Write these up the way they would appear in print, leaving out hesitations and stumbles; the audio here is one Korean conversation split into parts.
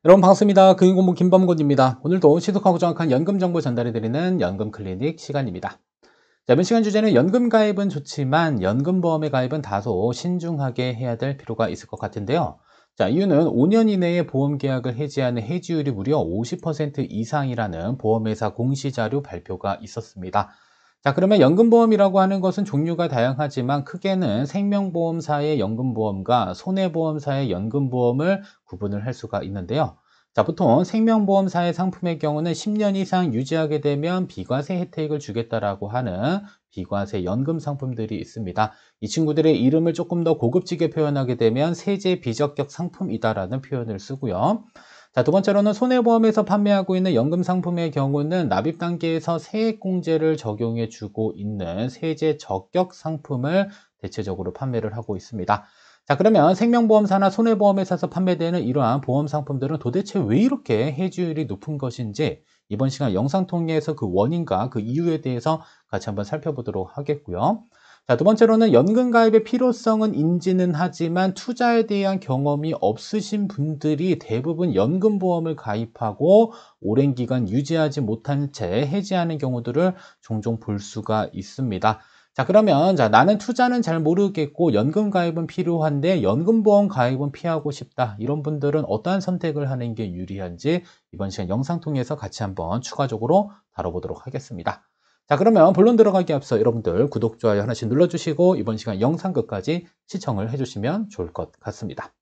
여러분 반갑습니다. 금융공부 김범곤입니다. 오늘도 신속하고 정확한 연금 정보 전달해드리는 연금 클리닉 시간입니다. 자, 이번 시간 주제는 연금 가입은 좋지만 연금보험의 가입은 다소 신중하게 해야 될 필요가 있을 것 같은데요. 자, 이유는 5년 이내에 보험 계약을 해지하는 해지율이 무려 50% 이상이라는 보험회사 공시자료 발표가 있었습니다. 자, 그러면 연금보험이라고 하는 것은 종류가 다양하지만 크게는 생명보험사의 연금보험과 손해보험사의 연금보험을 구분을 할 수가 있는데요. 자, 보통 생명보험사의 상품의 경우는 10년 이상 유지하게 되면 비과세 혜택을 주겠다라고 하는 비과세 연금 상품들이 있습니다. 이 친구들의 이름을 조금 더 고급지게 표현하게 되면 세제 비적격 상품이다라는 표현을 쓰고요. 자, 두 번째로는 손해보험에서 판매하고 있는 연금 상품의 경우는 납입 단계에서 세액공제를 적용해 주고 있는 세제 적격 상품을 대체적으로 판매를 하고 있습니다. 자, 그러면 생명보험사나 손해보험회사에서 판매되는 이러한 보험 상품들은 도대체 왜 이렇게 해지율이 높은 것인지 이번 시간 영상 통해서 그 원인과 그 이유에 대해서 같이 한번 살펴보도록 하겠고요. 자, 두 번째로는 연금 가입의 필요성은 인지는 하지만 투자에 대한 경험이 없으신 분들이 대부분 연금보험을 가입하고 오랜 기간 유지하지 못한 채 해지하는 경우들을 종종 볼 수가 있습니다. 자, 그러면 나는 투자는 잘 모르겠고 연금 가입은 필요한데 연금보험 가입은 피하고 싶다. 이런 분들은 어떠한 선택을 하는 게 유리한지 이번 시간 영상 통해서 같이 한번 추가적으로 다뤄보도록 하겠습니다. 자, 그러면 본론 들어가기 앞서 여러분들 구독, 좋아요 하나씩 눌러주시고 이번 시간 영상 끝까지 시청을 해주시면 좋을 것 같습니다.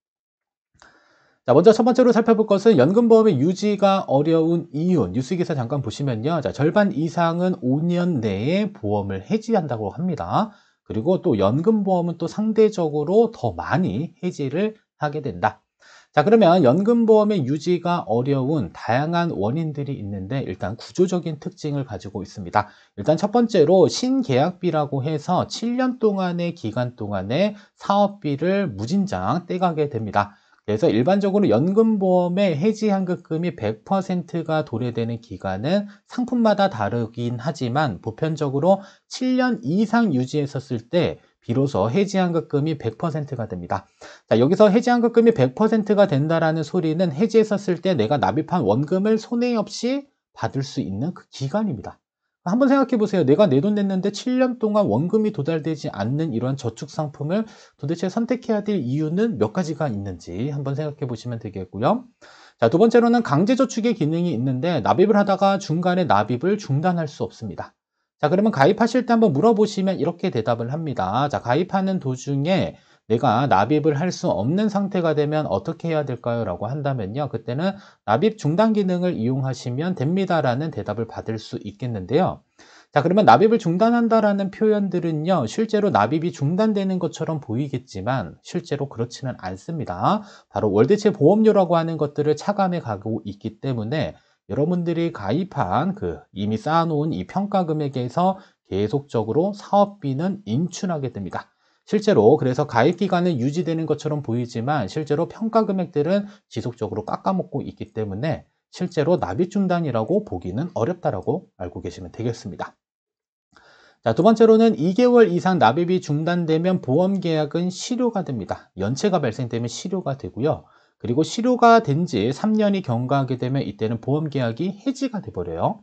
자, 먼저 첫 번째로 살펴볼 것은 연금보험의 유지가 어려운 이유. 뉴스기사 잠깐 보시면요. 자, 절반 이상은 5년 내에 보험을 해지한다고 합니다. 그리고 또 연금보험은 또 상대적으로 더 많이 해지를 하게 된다. 자, 그러면 연금보험의 유지가 어려운 다양한 원인들이 있는데 일단 구조적인 특징을 가지고 있습니다. 일단 첫 번째로 신계약비라고 해서 7년 동안의 기간 동안에 사업비를 무진장 떼가게 됩니다. 그래서 일반적으로 연금보험의 해지환급금이 100%가 도래되는 기간은 상품마다 다르긴 하지만 보편적으로 7년 이상 유지했었을 때 비로소 해지환급금이 100%가 됩니다. 자, 여기서 해지환급금이 100%가 된다라는 소리는 해지했었을 때 내가 납입한 원금을 손해 없이 받을 수 있는 그 기간입니다. 한번 생각해 보세요. 내가 내 돈 냈는데 7년 동안 원금이 도달되지 않는 이러한 저축 상품을 도대체 선택해야 될 이유는 몇 가지가 있는지 한번 생각해 보시면 되겠고요. 자, 두 번째로는 강제저축의 기능이 있는데 납입을 하다가 중간에 납입을 중단할 수 없습니다. 자, 그러면 가입하실 때 한번 물어보시면 이렇게 대답을 합니다. 자, 가입하는 도중에 내가 납입을 할 수 없는 상태가 되면 어떻게 해야 될까요? 라고 한다면요. 그때는 납입 중단 기능을 이용하시면 됩니다라는 대답을 받을 수 있겠는데요. 자, 그러면 납입을 중단한다라는 표현들은요. 실제로 납입이 중단되는 것처럼 보이겠지만 실제로 그렇지는 않습니다. 바로 월대체 보험료라고 하는 것들을 차감해 가고 있기 때문에 여러분들이 가입한 이미 쌓아놓은 이 평가 금액에서 계속적으로 사업비는 인출하게 됩니다. 실제로 그래서 가입 기간은 유지되는 것처럼 보이지만 실제로 평가 금액들은 지속적으로 깎아먹고 있기 때문에 실제로 납입 중단이라고 보기는 어렵다라고 알고 계시면 되겠습니다. 자, 두 번째로는 2개월 이상 납입이 중단되면 보험 계약은 실효가 됩니다. 연체가 발생되면 실효가 되고요. 그리고 실효가 된 지 3년이 경과하게 되면 이때는 보험 계약이 해지가 돼버려요.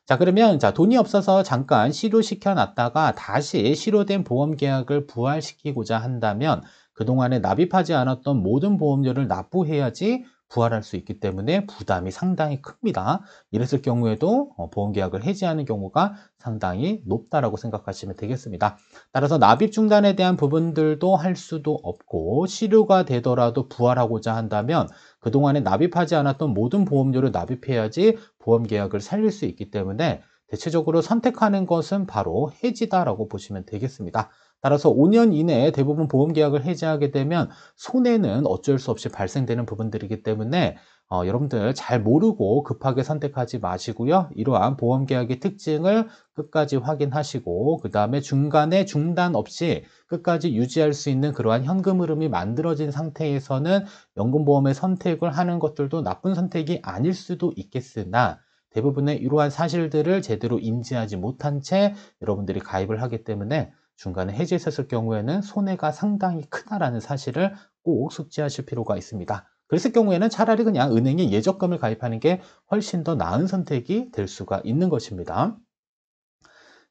자, 그러면 돈이 없어서 잠깐 실효시켜 놨다가 다시 실효된 보험 계약을 부활시키고자 한다면 그동안에 납입하지 않았던 모든 보험료를 납부해야지 부활할 수 있기 때문에 부담이 상당히 큽니다. 이랬을 경우에도 보험 계약을 해지하는 경우가 상당히 높다라고 생각하시면 되겠습니다. 따라서 납입 중단에 대한 부분들도 할 수도 없고 실효가 되더라도 부활하고자 한다면 그동안에 납입하지 않았던 모든 보험료를 납입해야지 보험 계약을 살릴 수 있기 때문에 대체적으로 선택하는 것은 바로 해지다라고 보시면 되겠습니다. 따라서 5년 이내에 대부분 보험 계약을 해지하게 되면 손해는 어쩔 수 없이 발생되는 부분들이기 때문에 여러분들 잘 모르고 급하게 선택하지 마시고요. 이러한 보험 계약의 특징을 끝까지 확인하시고 그 다음에 중간에 중단 없이 끝까지 유지할 수 있는 그러한 현금 흐름이 만들어진 상태에서는 연금보험의 선택을 하는 것들도 나쁜 선택이 아닐 수도 있겠으나 대부분의 이러한 사실들을 제대로 인지하지 못한 채 여러분들이 가입을 하기 때문에 중간에 해지했었을 경우에는 손해가 상당히 크다라는 사실을 꼭 숙지하실 필요가 있습니다. 그랬을 경우에는 차라리 그냥 은행에 예적금을 가입하는 게 훨씬 더 나은 선택이 될 수가 있는 것입니다.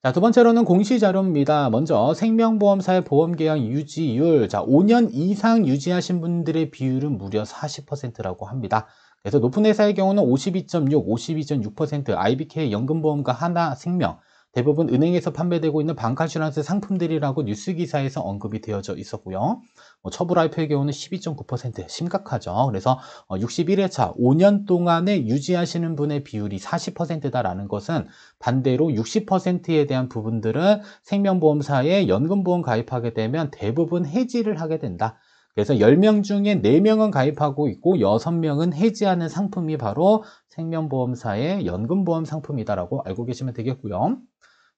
자, 두 번째로는 공시자료입니다. 먼저 생명보험사의 보험계약 유지율, 자, 5년 이상 유지하신 분들의 비율은 무려 40%라고 합니다. 그래서 높은 회사의 경우는 52.6, 52.6%, IBK 연금보험과 하나생명, 대부분 은행에서 판매되고 있는 방카슈런스 상품들이라고 뉴스 기사에서 언급이 되어져 있었고요. 처브라이프의 경우는 12.9%, 심각하죠. 그래서 61회차 5년 동안에 유지하시는 분의 비율이 40%다라는 것은 반대로 60%에 대한 부분들은 생명보험사에 연금보험 가입하게 되면 대부분 해지를 하게 된다. 그래서 10명 중에 4명은 가입하고 있고 6명은 해지하는 상품이 바로 생명보험사의 연금보험 상품이다라고 알고 계시면 되겠고요.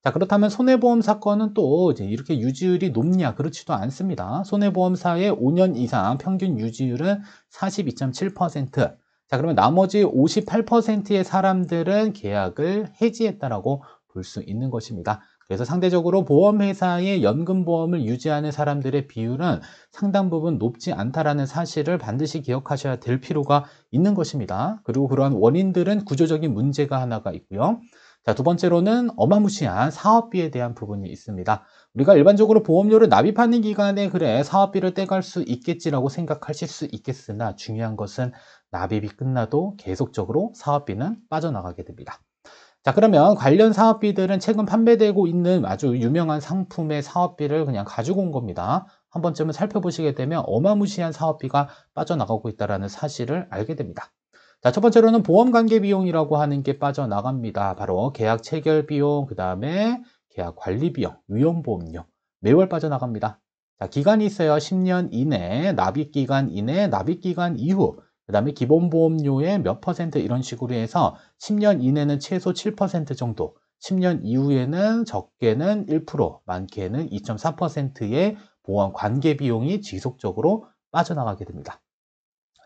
자, 그렇다면 손해보험 사건은 또 이제 이렇게 유지율이 높냐? 그렇지도 않습니다. 손해보험사의 5년 이상 평균 유지율은 42.7%. 자, 그러면 나머지 58%의 사람들은 계약을 해지했다라고 볼 수 있는 것입니다. 그래서 상대적으로 보험회사의 연금보험을 유지하는 사람들의 비율은 상당 부분 높지 않다라는 사실을 반드시 기억하셔야 될 필요가 있는 것입니다. 그리고 그러한 원인들은 구조적인 문제가 하나가 있고요. 자, 두 번째로는 어마무시한 사업비에 대한 부분이 있습니다. 우리가 일반적으로 보험료를 납입하는 기간에 그래 사업비를 떼갈 수 있겠지라고 생각하실 수 있겠으나 중요한 것은 납입이 끝나도 계속적으로 사업비는 빠져나가게 됩니다. 자, 그러면 관련 사업비들은 최근 판매되고 있는 아주 유명한 상품의 사업비를 그냥 가지고 온 겁니다. 한 번쯤은 살펴보시게 되면 어마무시한 사업비가 빠져나가고 있다는 사실을 알게 됩니다. 자, 첫 번째로는 보험 관계 비용이라고 하는 게 빠져나갑니다. 바로 계약 체결 비용, 그 다음에 계약 관리 비용, 위험보험료 매월 빠져나갑니다. 자, 기간이 있어요. 10년 이내, 납입 기간 이내, 납입 기간 이후, 그 다음에 기본보험료의 몇 퍼센트 이런 식으로 해서 10년 이내는 최소 7% 정도, 10년 이후에는 적게는 1%, 많게는 2.4%의 보험 관계 비용이 지속적으로 빠져나가게 됩니다.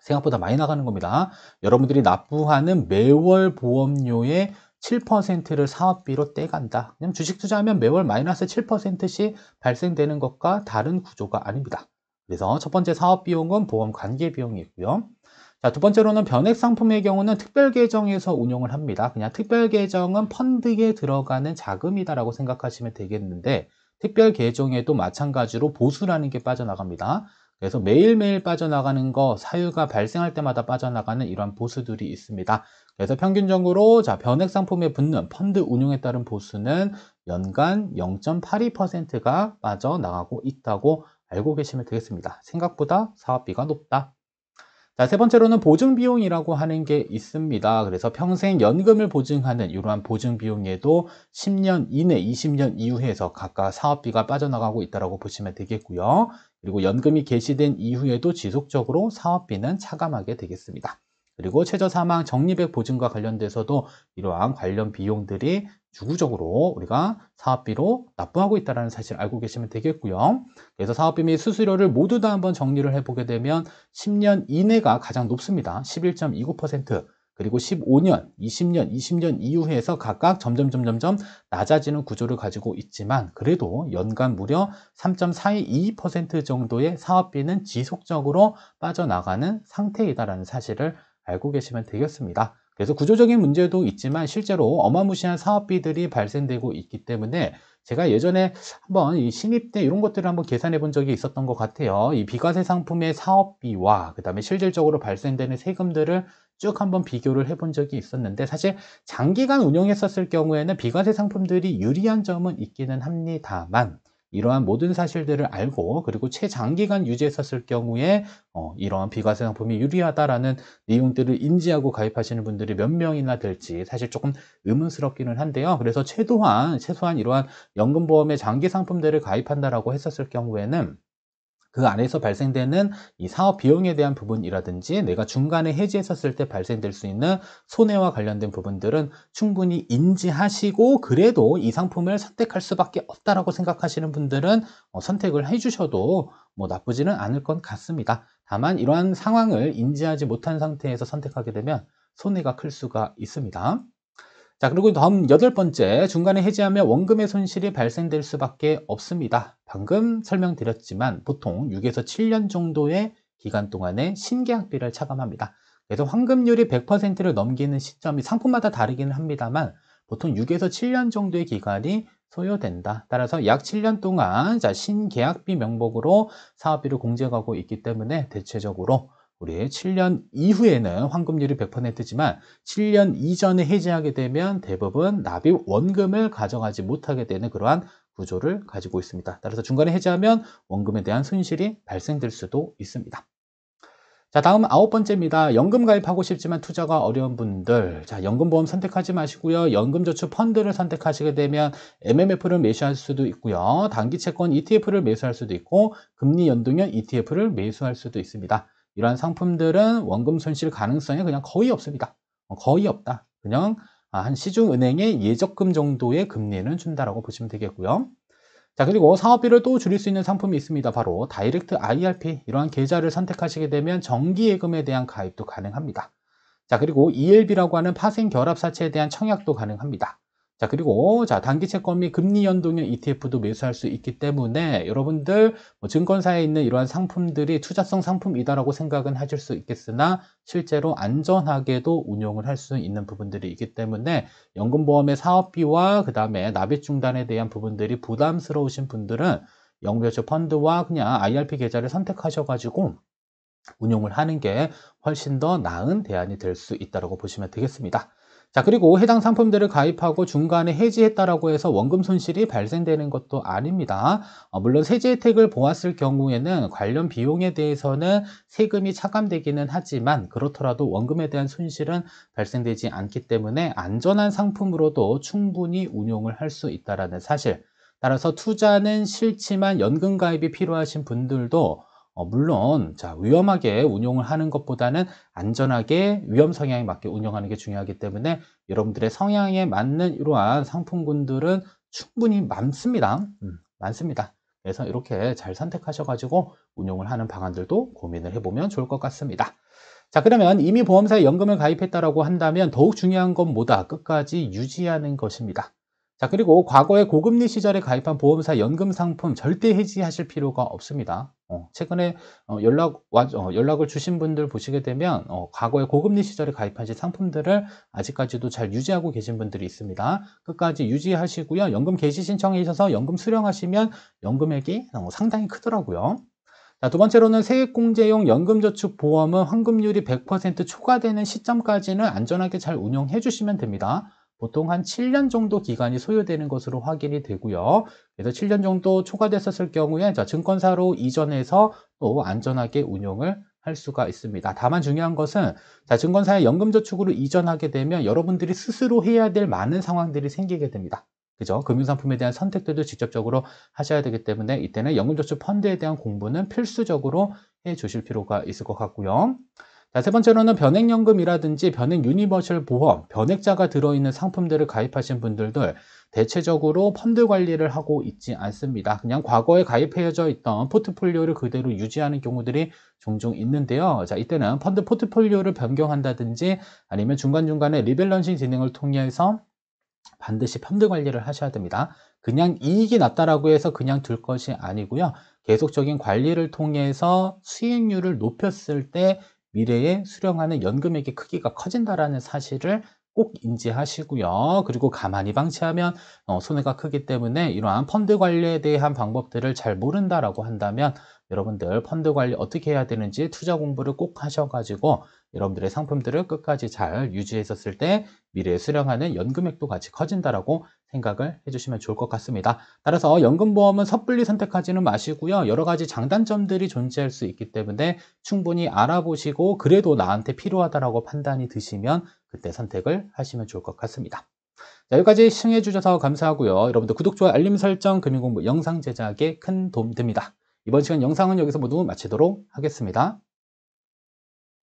생각보다 많이 나가는 겁니다. 여러분들이 납부하는 매월 보험료의 7%를 사업비로 떼간다. 그냥 주식 투자하면 매월 마이너스 7%씩 발생되는 것과 다른 구조가 아닙니다. 그래서 첫 번째 사업 비용은 보험 관계 비용이고요. 자, 두 번째로는 변액 상품의 경우는 특별 계정에서 운용을 합니다. 그냥 특별 계정은 펀드에 들어가는 자금이다라고 생각하시면 되겠는데 특별 계정에도 마찬가지로 보수라는 게 빠져나갑니다. 그래서 매일매일 빠져나가는 거, 사유가 발생할 때마다 빠져나가는 이러한 보수들이 있습니다. 그래서 평균적으로 자, 변액 상품에 붙는 펀드 운용에 따른 보수는 연간 0.82%가 빠져나가고 있다고 알고 계시면 되겠습니다. 생각보다 사업비가 높다. 자, 세 번째로는 보증비용이라고 하는 게 있습니다. 그래서 평생 연금을 보증하는 이러한 보증비용에도 10년 이내, 20년 이후에서 각각 사업비가 빠져나가고 있다고 보시면 되겠고요. 그리고 연금이 개시된 이후에도 지속적으로 사업비는 차감하게 되겠습니다. 그리고 최저사망 적립액 보증과 관련돼서도 이러한 관련 비용들이 주구적으로 우리가 사업비로 납부하고 있다는 사실 알고 계시면 되겠고요. 그래서 사업비 및 수수료를 모두 다 한번 정리를 해보게 되면 10년 이내가 가장 높습니다. 11.29%, 그리고 15년, 20년, 20년 이후에서 각각 점점 낮아지는 구조를 가지고 있지만 그래도 연간 무려 3.422% 정도의 사업비는 지속적으로 빠져나가는 상태이다라는 사실을 알고 계시면 되겠습니다. 그래서 구조적인 문제도 있지만 실제로 어마무시한 사업비들이 발생되고 있기 때문에 제가 예전에 한번 이 신입 때 이런 것들을 한번 계산해 본 적이 있었던 것 같아요. 이 비과세 상품의 사업비와 그 다음에 실질적으로 발생되는 세금들을 쭉 한번 비교를 해본 적이 있었는데 사실 장기간 운용했었을 경우에는 비과세 상품들이 유리한 점은 있기는 합니다만 이러한 모든 사실들을 알고 그리고 최장기간 유지했었을 경우에 이러한 비과세 상품이 유리하다라는 내용들을 인지하고 가입하시는 분들이 몇 명이나 될지 사실 조금 의문스럽기는 한데요. 그래서 최소한 이러한 연금보험의 장기 상품들을 가입한다라고 했었을 경우에는 그 안에서 발생되는 이 사업 비용에 대한 부분이라든지 내가 중간에 해지했었을 때 발생될 수 있는 손해와 관련된 부분들은 충분히 인지하시고 그래도 이 상품을 선택할 수밖에 없다라고 생각하시는 분들은 선택을 해주셔도 뭐 나쁘지는 않을 것 같습니다. 다만 이러한 상황을 인지하지 못한 상태에서 선택하게 되면 손해가 클 수가 있습니다. 자, 그리고 다음 8번째, 중간에 해지하면 원금의 손실이 발생될 수밖에 없습니다. 방금 설명드렸지만 보통 6에서 7년 정도의 기간 동안에 신계약비를 차감합니다. 그래서 환급률이 100%를 넘기는 시점이 상품마다 다르기는 합니다만 보통 6에서 7년 정도의 기간이 소요된다. 따라서 약 7년 동안 신계약비 명목으로 사업비를 공제하고 있기 때문에 대체적으로 우리 7년 이후에는 환급률이 100%지만 7년 이전에 해지하게 되면 대부분 납입 원금을 가져가지 못하게 되는 그러한 구조를 가지고 있습니다. 따라서 중간에 해지하면 원금에 대한 손실이 발생될 수도 있습니다. 자, 다음 9번째입니다. 연금 가입하고 싶지만 투자가 어려운 분들. 자, 연금보험 선택하지 마시고요. 연금저축 펀드를 선택하시게 되면 MMF를 매수할 수도 있고요. 단기채권 ETF를 매수할 수도 있고 금리 연동형 ETF를 매수할 수도 있습니다. 이러한 상품들은 원금 손실 가능성이 그냥 거의 없습니다. 거의 없다. 그냥 한 시중은행의 예적금 정도의 금리는 준다라고 보시면 되겠고요. 자, 그리고 사업비를 또 줄일 수 있는 상품이 있습니다. 바로 다이렉트 IRP, 이러한 계좌를 선택하시게 되면 정기예금에 대한 가입도 가능합니다. 자, 그리고 ELB라고 하는 파생 결합사채에 대한 청약도 가능합니다. 자, 그리고 단기채권 및 금리 연동형 ETF도 매수할 수 있기 때문에 여러분들 증권사에 있는 이러한 상품들이 투자성 상품이다라고 생각은 하실 수 있겠으나 실제로 안전하게도 운용을 할 수 있는 부분들이 있기 때문에 연금보험의 사업비와 그 다음에 납입 중단에 대한 부분들이 부담스러우신 분들은 연금저축 펀드와 그냥 IRP 계좌를 선택하셔가지고 운용을 하는 게 훨씬 더 나은 대안이 될 수 있다고 보시면 되겠습니다. 자, 그리고 해당 상품들을 가입하고 중간에 해지했다라고 해서 원금 손실이 발생되는 것도 아닙니다. 물론 세제 혜택을 보았을 경우에는 관련 비용에 대해서는 세금이 차감되기는 하지만 그렇더라도 원금에 대한 손실은 발생되지 않기 때문에 안전한 상품으로도 충분히 운용을 할 수 있다는 사실. 따라서 투자는 싫지만 연금 가입이 필요하신 분들도 물론 위험하게 운용을 하는 것보다는 안전하게 위험 성향에 맞게 운영하는 게 중요하기 때문에 여러분들의 성향에 맞는 이러한 상품군들은 충분히 많습니다. 많습니다. 그래서 이렇게 잘 선택하셔가지고 운용을 하는 방안들도 고민을 해보면 좋을 것 같습니다. 자, 그러면 이미 보험사에 연금을 가입했다라고 한다면 더욱 중요한 건 뭐다? 끝까지 유지하는 것입니다. 자, 그리고 과거에 고금리 시절에 가입한 보험사 연금 상품 절대 해지하실 필요가 없습니다. 최근에 연락을 주신 분들 보시게 되면 과거에 고금리 시절에 가입하신 상품들을 아직까지도 잘 유지하고 계신 분들이 있습니다. 끝까지 유지하시고요. 연금 개시 신청해 주셔서 연금 수령하시면 연금액이 상당히 크더라고요. 자, 두 번째로는 세액공제용 연금저축보험은 환급률이 100% 초과되는 시점까지는 안전하게 잘 운용해 주시면 됩니다. 보통 한 7년 정도 기간이 소요되는 것으로 확인이 되고요. 그래서 7년 정도 초과됐었을 경우에 증권사로 이전해서 또 안전하게 운용을 할 수가 있습니다. 다만 중요한 것은 증권사의 연금저축으로 이전하게 되면 여러분들이 스스로 해야 될 많은 상황들이 생기게 됩니다. 그죠? 금융상품에 대한 선택들도 직접적으로 하셔야 되기 때문에 이때는 연금저축 펀드에 대한 공부는 필수적으로 해 주실 필요가 있을 것 같고요. 자, 세 번째로는 변액연금이라든지 변액 유니버셜 보험, 변액자가 들어있는 상품들을 가입하신 분들도 대체적으로 펀드 관리를 하고 있지 않습니다. 그냥 과거에 가입해져 있던 포트폴리오를 그대로 유지하는 경우들이 종종 있는데요. 자, 이때는 펀드 포트폴리오를 변경한다든지 아니면 중간중간에 리밸런싱 진행을 통해서 반드시 펀드 관리를 하셔야 됩니다. 그냥 이익이 났다라고 해서 그냥 둘 것이 아니고요. 계속적인 관리를 통해서 수익률을 높였을 때 미래에 수령하는 연금액의 크기가 커진다라는 사실을 꼭 인지하시고요. 그리고 가만히 방치하면 손해가 크기 때문에 이러한 펀드 관리에 대한 방법들을 잘 모른다라고 한다면 여러분들 펀드 관리 어떻게 해야 되는지 투자 공부를 꼭 하셔가지고 여러분들의 상품들을 끝까지 잘 유지했었을 때 미래에 수령하는 연금액도 같이 커진다라고 생각을 해주시면 좋을 것 같습니다. 따라서 연금보험은 섣불리 선택하지는 마시고요. 여러 가지 장단점들이 존재할 수 있기 때문에 충분히 알아보시고 그래도 나한테 필요하다라고 판단이 드시면 그때 선택을 하시면 좋을 것 같습니다. 자, 여기까지 시청해 주셔서 감사하고요. 여러분들 구독, 좋아요, 알림 설정, 금융공부 영상 제작에 큰 도움 됩니다. 이번 시간 영상은 여기서 모두 마치도록 하겠습니다.